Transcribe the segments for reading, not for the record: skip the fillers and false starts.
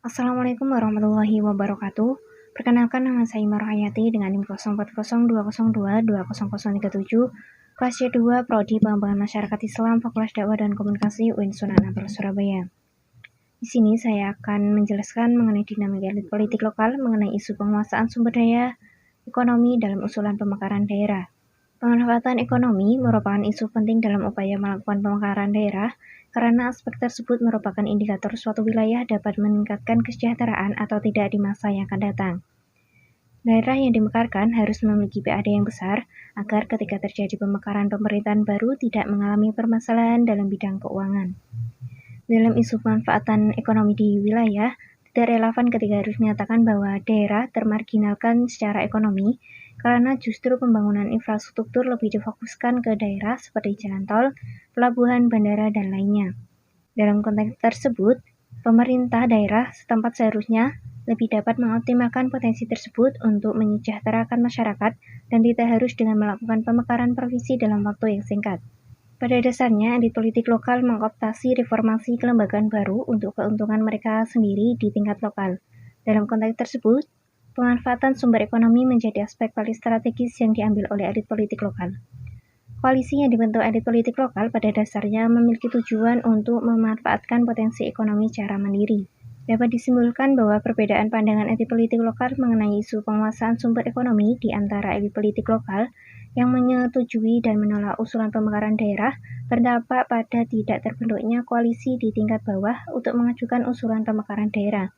Assalamualaikum warahmatullahi wabarakatuh. Perkenalkan, nama saya Marhayati dengan NIM 040202200037, kelas C2, Prodi Pengembangan Masyarakat Islam, Fakultas Dakwah dan Komunikasi UIN Sunan Ampel, Surabaya. Di sini saya akan menjelaskan mengenai dinamika elit politik lokal mengenai isu penguasaan sumber daya ekonomi dalam usulan pemekaran daerah. Pemanfaatan ekonomi merupakan isu penting dalam upaya melakukan pemekaran daerah karena aspek tersebut merupakan indikator suatu wilayah dapat meningkatkan kesejahteraan atau tidak di masa yang akan datang. Daerah yang dimekarkan harus memiliki PAD yang besar agar ketika terjadi pemekaran pemerintahan baru tidak mengalami permasalahan dalam bidang keuangan. Dalam isu pemanfaatan ekonomi di wilayah, tidak relevan ketika harus menyatakan bahwa daerah termarginalkan secara ekonomi karena justru pembangunan infrastruktur lebih difokuskan ke daerah seperti jalan tol, pelabuhan, bandara, dan lainnya. Dalam konteks tersebut, pemerintah daerah setempat seharusnya lebih dapat mengoptimalkan potensi tersebut untuk menyejahterakan masyarakat dan tidak harus dengan melakukan pemekaran provinsi dalam waktu yang singkat. Pada dasarnya, elit politik lokal mengoptasi reformasi kelembagaan baru untuk keuntungan mereka sendiri di tingkat lokal. Dalam konteks tersebut, pemanfaatan sumber ekonomi menjadi aspek paling strategis yang diambil oleh elit politik lokal. Koalisi yang dibentuk elit politik lokal pada dasarnya memiliki tujuan untuk memanfaatkan potensi ekonomi secara mandiri. Dapat disimpulkan bahwa perbedaan pandangan elit politik lokal mengenai isu penguasaan sumber ekonomi di antara elit politik lokal yang menyetujui dan menolak usulan pemekaran daerah berdampak pada tidak terbentuknya koalisi di tingkat bawah untuk mengajukan usulan pemekaran daerah.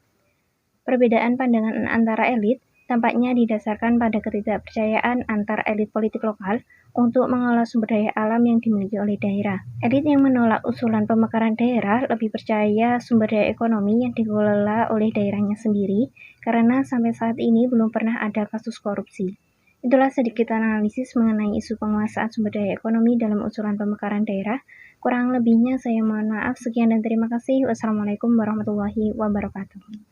Perbedaan pandangan antara elit tampaknya didasarkan pada ketidakpercayaan antar elit politik lokal untuk mengelola sumber daya alam yang dimiliki oleh daerah. Elit yang menolak usulan pemekaran daerah lebih percaya sumber daya ekonomi yang dikelola oleh daerahnya sendiri karena sampai saat ini belum pernah ada kasus korupsi. Itulah sedikit analisis mengenai isu penguasaan sumber daya ekonomi dalam usulan pemekaran daerah. Kurang lebihnya saya mohon maaf. Sekian dan terima kasih. Wassalamualaikum warahmatullahi wabarakatuh.